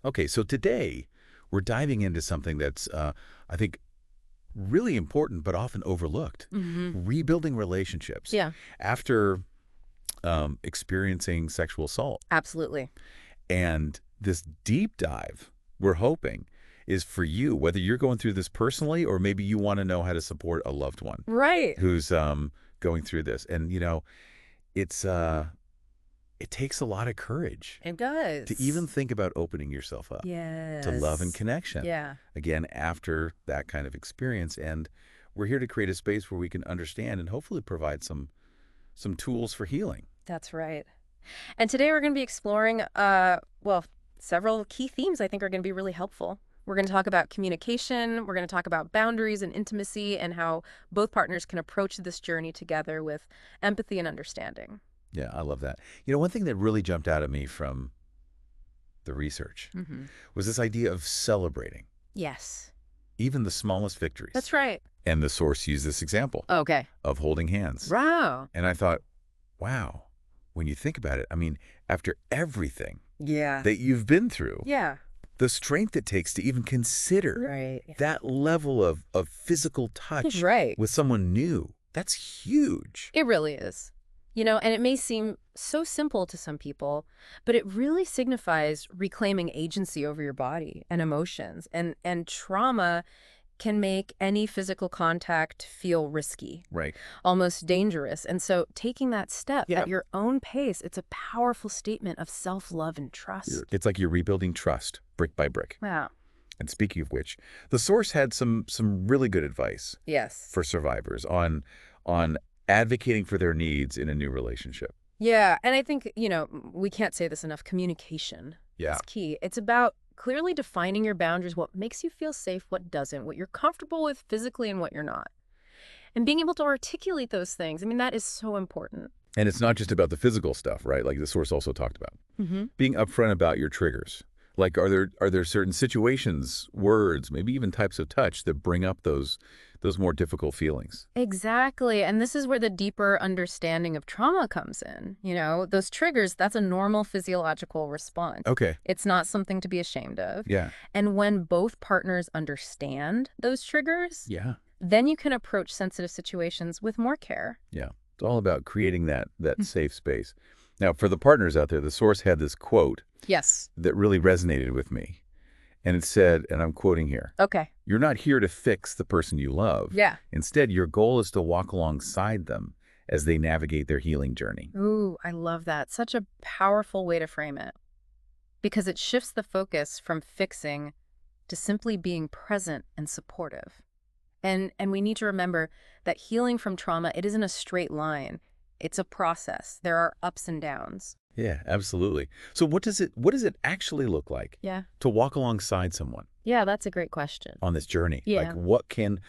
Okay, so today we're diving into something that's, I think, really important but often overlooked. Hmm. Rebuilding relationships Yeah, after experiencing sexual assault. absolutely. And this deep dive, we're hoping, is for you, whether you're going through this personally or maybe you want to know how to support a loved one Right. who's going through this. And, it's it takes a lot of courage It to even does. think about opening yourself up to love and Yes. connection, Yeah, again, after that kind of experience. And we're here to create a space where we can understand and hopefully provide some tools for healing. that's right. And today we're going to be exploring, well, several key themes I think are going to be really helpful. We're going to talk about communication, we're going to talk about boundaries and intimacy, and how both partners can approach this journey together with empathy and understanding. Yeah, I love that. One thing that really jumped out at me from the research Hmm. was this idea of celebrating Yes, even the smallest that's victories. right. And the source used this example Okay. of holding hands. Wow. And I thought, wow, when you think about it, I mean, after everything Yeah. that you've been through, Yeah. the strength it takes to even consider Right. that level of physical touch Right. with someone new, that's huge. It really is. And it may seem so simple to some people, but it really signifies reclaiming agency over your body and emotions. And trauma can make any physical contact feel risky, Right. almost dangerous. And so taking that step Yeah. at your own pace, it's a powerful statement of self-love and trust. It's like you're rebuilding trust brick by brick. Wow. And speaking of which, the source had some really good advice Yes. for survivors on advocating for their needs in a new relationship. Yeah, and I think, we can't say this enough. Communication Yeah. is key. It's about clearly defining your boundaries, what makes you feel safe, what doesn't, what you're comfortable with physically and what you're not. And being able to articulate those things, I mean, that is so important. And it's not just about the physical stuff, right? Like the source also talked about. Hmm. Being upfront about your triggers. Like are there certain situations, words, maybe even types of touch that bring up those more difficult feelings? Exactly. And this is where the deeper understanding of trauma comes in. Those triggers, that's a normal physiological response. Okay. It's not something to be ashamed of. Yeah. And when both partners understand those triggers, Yeah. then you can approach sensitive situations with more care. Yeah. It's all about creating that safe space. Now, for the partners out there, the source had this quote Yes. that really resonated with me. And it said, and I'm quoting here, Okay. "You're not here to fix the person you love. Yeah. Instead, your goal is to walk alongside them as they navigate their healing journey." Ooh, I love that. Such a powerful way to frame it because it shifts the focus from fixing to simply being present and supportive. And we need to remember that healing from trauma, it isn't a straight line. It's a process. There are ups and downs. Yeah, absolutely. So what does it actually look like Yeah. to walk alongside someone Yeah, that's a great question. on this journey? Like Yeah. what can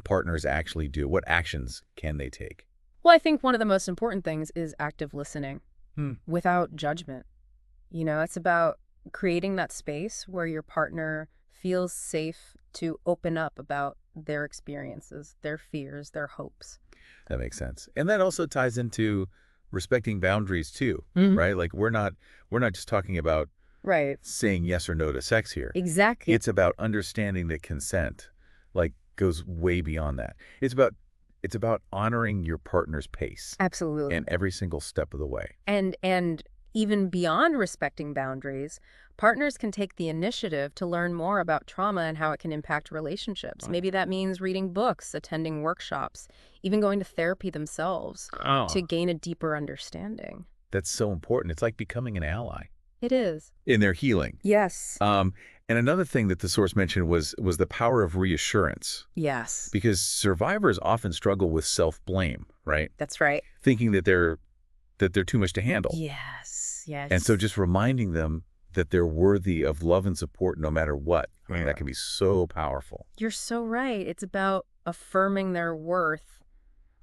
partners actually do? What actions can they take? Well, I think one of the most important things is active listening Hmm. without judgment. It's about creating that space where your partner feels safe to open up about their experiences, their fears, their hopes. That makes sense. And that also ties into respecting boundaries too, Mhm. right? Like we're not just talking about Right. saying yes or no to sex here. Exactly. It's about understanding that consent like goes way beyond that. It's about honoring your partner's pace Absolutely. in every single step of the way. And even beyond respecting boundaries, partners can take the initiative to learn more about trauma and how it can impact relationships. Right. Maybe that means reading books, attending workshops, even going to therapy themselves to Oh, gain a deeper understanding. that's so important. It's like becoming an ally It is. in their healing. Yes. And another thing that the source mentioned was the power of reassurance, Yes. because survivors often struggle with self-blame, right? That's right. Thinking that they're too much to handle. Yes. Yes. And so just reminding them that they're worthy of love and support no matter what. I mean, that can be so powerful. You're so right. It's about affirming their worth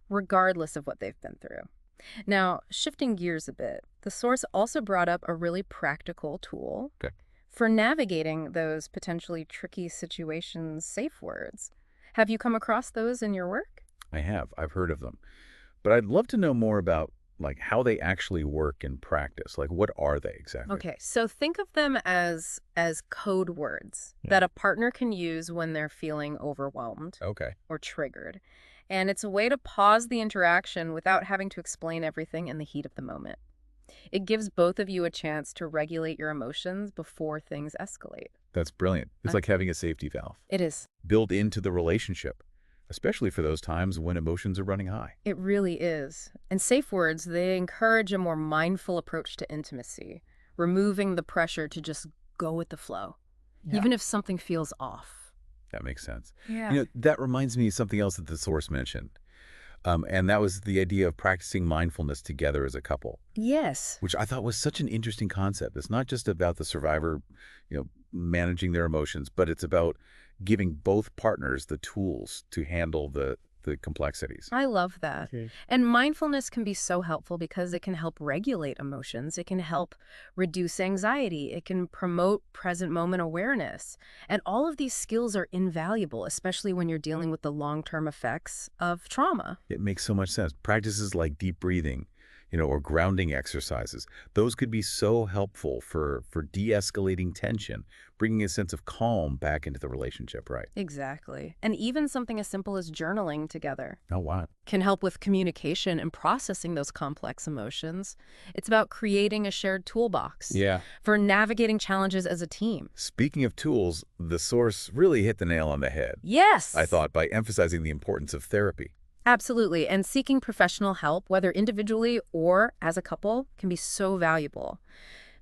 regardless of what they've been through. Now, shifting gears a bit, the source also brought up a really practical tool Okay. for navigating those potentially tricky situations, safe words. Have you come across those in your work? I have. I've heard of them. But I'd love to know more about like how they actually work in practice. Like, what are they exactly? Okay, so think of them as code words Yeah. that a partner can use when they're feeling overwhelmed Okay. or triggered. And it's a way to pause the interaction without having to explain everything in the heat of the moment. It gives both of you a chance to regulate your emotions before things escalate. That's brilliant. It's Uh, like having a safety valve It is. built into the relationship, especially for those times when emotions are running high. It really is. And safe words, they encourage a more mindful approach to intimacy, removing the pressure to just go with the flow, even if something feels off. That makes sense. Yeah. That reminds me of something else that the source mentioned. And that was the idea of practicing mindfulness together as a couple, Yes. which I thought was such an interesting concept. It's not just about the survivor, managing their emotions, but it's about giving both partners the tools to handle the complexities. I love that. Okay. And mindfulness can be so helpful because it can help regulate emotions. It can help reduce anxiety. It can promote present moment awareness. And all of these skills are invaluable, especially when you're dealing with the long-term effects of trauma. It makes so much sense. Practices like deep breathing, or grounding exercises, those could be so helpful for de-escalating tension, bringing a sense of calm back into the relationship, right? Exactly. And even something as simple as journaling together Oh, wow. can help with communication and processing those complex emotions. It's about creating a shared toolbox Yeah. for navigating challenges as a team. Speaking of tools, the source really hit the nail on the head, Yes. I thought, by emphasizing the importance of therapy. Absolutely. And seeking professional help, whether individually or as a couple, can be so valuable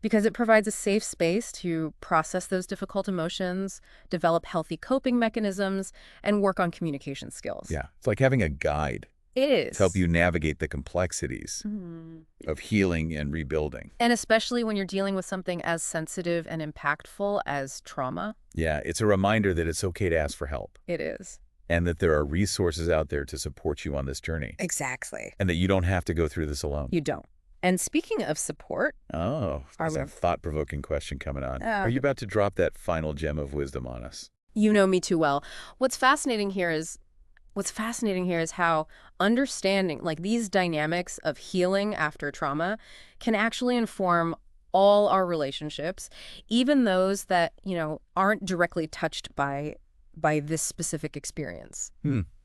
because it provides a safe space to process those difficult emotions, develop healthy coping mechanisms, and work on communication skills. Yeah. It's like having a guide It is. to help you navigate the complexities Mhm. of healing and rebuilding. And especially when you're dealing with something as sensitive and impactful as trauma, Yeah, it's a reminder that it's okay to ask for help it is. and that there are resources out there to support you on this journey Exactly. and that you don't have to go through this alone. You don't. And speaking of support, Oh, there's a thought-provoking question coming on. Are you about to drop that final gem of wisdom on us? you know me too well. What's fascinating here is how understanding like these dynamics of healing after trauma can actually inform all our relationships, even those that, aren't directly touched by this specific experience.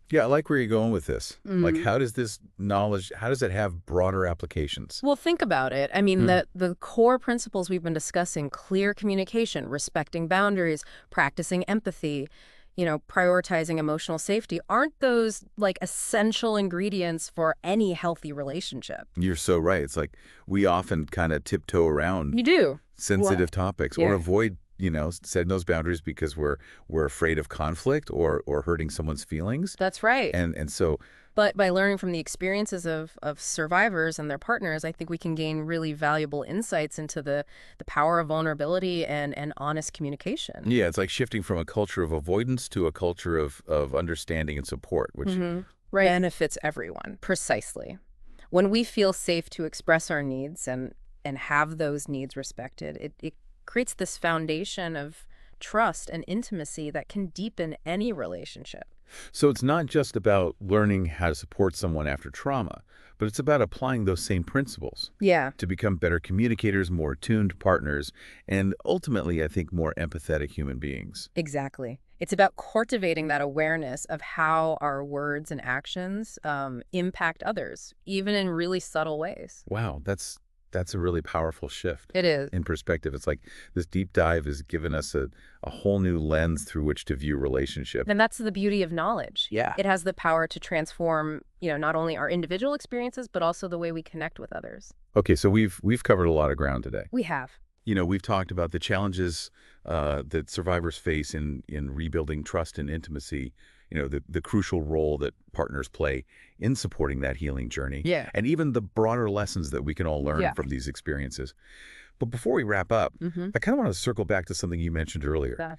Yeah, I like where you're going with this. Like, Mhm. how does this knowledge, how does it have broader applications? Well, think about it. I mean, the core principles we've been discussing, clear communication, respecting boundaries, practicing empathy, prioritizing emotional safety, aren't those like essential ingredients for any healthy relationship? You're so right. It's like we often kind of tiptoe around You do. sensitive topics Yeah. or avoid, setting those boundaries because we're afraid of conflict or hurting someone's feelings. That's right. And so, But by learning from the experiences of survivors and their partners, I think we can gain really valuable insights into the power of vulnerability and honest communication. yeah, it's like shifting from a culture of avoidance to a culture of understanding and support, which Right. Benefits everyone. Precisely. When we feel safe to express our needs and have those needs respected, it creates this foundation of trust and intimacy that can deepen any relationship. So it's not just about learning how to support someone after trauma, but it's about applying those same principles Yeah. to become better communicators, more attuned partners, and ultimately, I think, more empathetic human beings. Exactly. It's about cultivating that awareness of how our words and actions impact others, even in really subtle ways. Wow, that's a really powerful shift It is. in perspective. It's like this deep dive has given us a whole new lens through which to view relationship. And that's the beauty of knowledge. Yeah. It has the power to transform, not only our individual experiences, but also the way we connect with others. Okay, so we've covered a lot of ground today. We have. We've talked about the challenges that survivors face in rebuilding trust and intimacy, the crucial role that partners play in supporting that healing journey. Yeah. And even the broader lessons that we can all learn Yeah. from these experiences. But before we wrap up, Mm-hmm. I kind of want to circle back to something you mentioned earlier.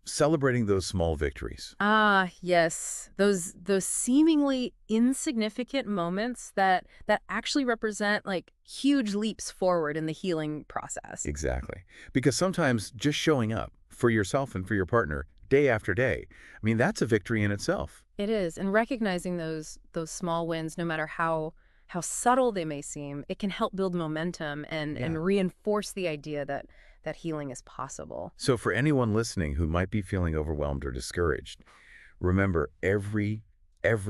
Celebrating those small victories. Ah, yes. Those seemingly insignificant moments that actually represent like huge leaps forward in the healing process. Exactly. Because sometimes just showing up for yourself and for your partner day after day, I mean, that's a victory in itself. It is. And recognizing those small wins, no matter how how subtle they may seem, it can help build momentum Yeah. and reinforce the idea that healing is possible. So for anyone listening who might be feeling overwhelmed or discouraged, remember every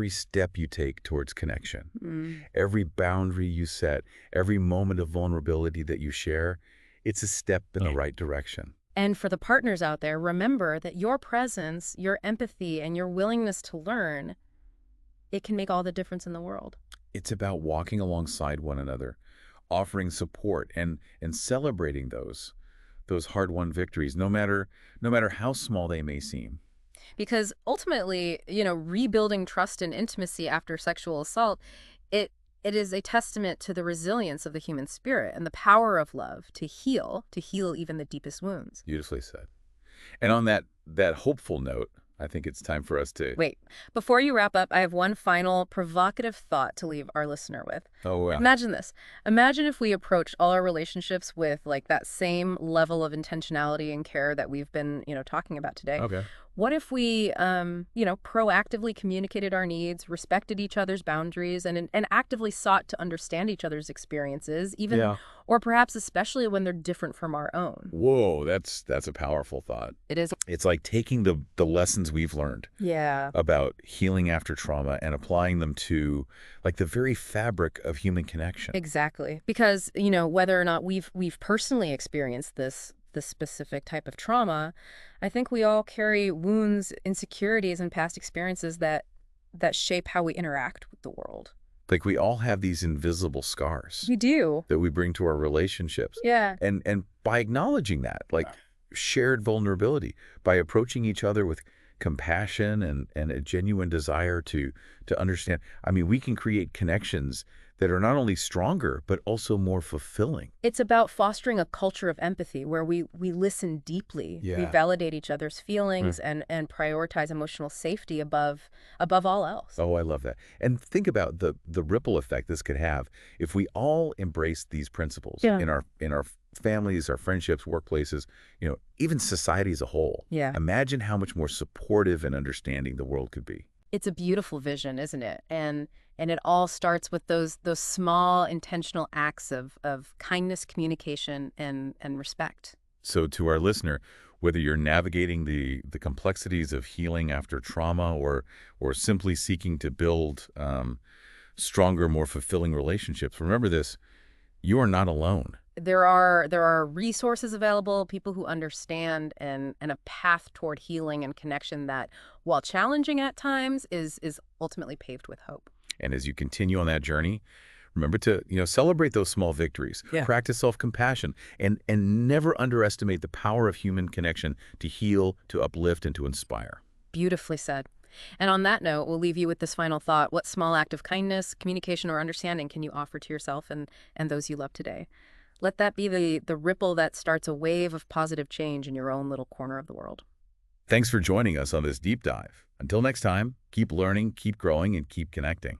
step you take towards connection, Mm. every boundary you set, every moment of vulnerability that you share, it's a step in the right direction. And for the partners out there, remember that your presence, your empathy, and your willingness to learn, it can make all the difference in the world. It's about walking alongside one another, offering support and celebrating those hard-won victories, no matter how small they may seem. Because ultimately, rebuilding trust and intimacy after sexual assault, it it is a testament to the resilience of the human spirit and the power of love to heal even the deepest wounds. Beautifully said. And on that hopeful note, I think it's time for us to. Wait, before you wrap up, I have one final provocative thought to leave our listener with. Oh, well. Imagine this. Imagine if we approached all our relationships with like that same level of intentionality and care that we've been, talking about today. Okay. What if we, proactively communicated our needs, respected each other's boundaries, and actively sought to understand each other's experiences, even, Yeah. or perhaps especially when they're different from our own? Whoa, that's a powerful thought. It is. It's like taking the lessons we've learned Yeah. about healing after trauma and applying them to like the very fabric of human connection. Exactly. Because, whether or not we've personally experienced this specific type of trauma, I think we all carry wounds, insecurities, and past experiences that shape how we interact with the world. Like we all have these invisible scars We do. that we bring to our relationships. Yeah. And by acknowledging that, like shared vulnerability, by approaching each other with compassion and a genuine desire to understand, I mean, we can create connections that are not only stronger, but also more fulfilling. It's about fostering a culture of empathy where we listen deeply, we Yeah. validate each other's feelings, and prioritize emotional safety above all else. Oh, I love that. And think about the ripple effect this could have if we all embrace these principles Yeah. in our families, our friendships, workplaces, even society as a whole. Yeah. Imagine how much more supportive and understanding the world could be. It's a beautiful vision, isn't it? And it all starts with those small intentional acts of kindness, communication, and respect. So to our listener, whether you're navigating the complexities of healing after trauma or simply seeking to build stronger, more fulfilling relationships, remember this, you are not alone. There are resources available, people who understand, and a path toward healing and connection that, while challenging at times, is ultimately paved with hope. And as you continue on that journey, remember to, celebrate those small victories, Yeah. practice self-compassion, and never underestimate the power of human connection to heal, to uplift, and to inspire. Beautifully said. And on that note, we'll leave you with this final thought. What small act of kindness, communication, or understanding can you offer to yourself and those you love today? Let that be the ripple that starts a wave of positive change in your own little corner of the world. Thanks for joining us on this deep dive. Until next time, keep learning, keep growing, and keep connecting.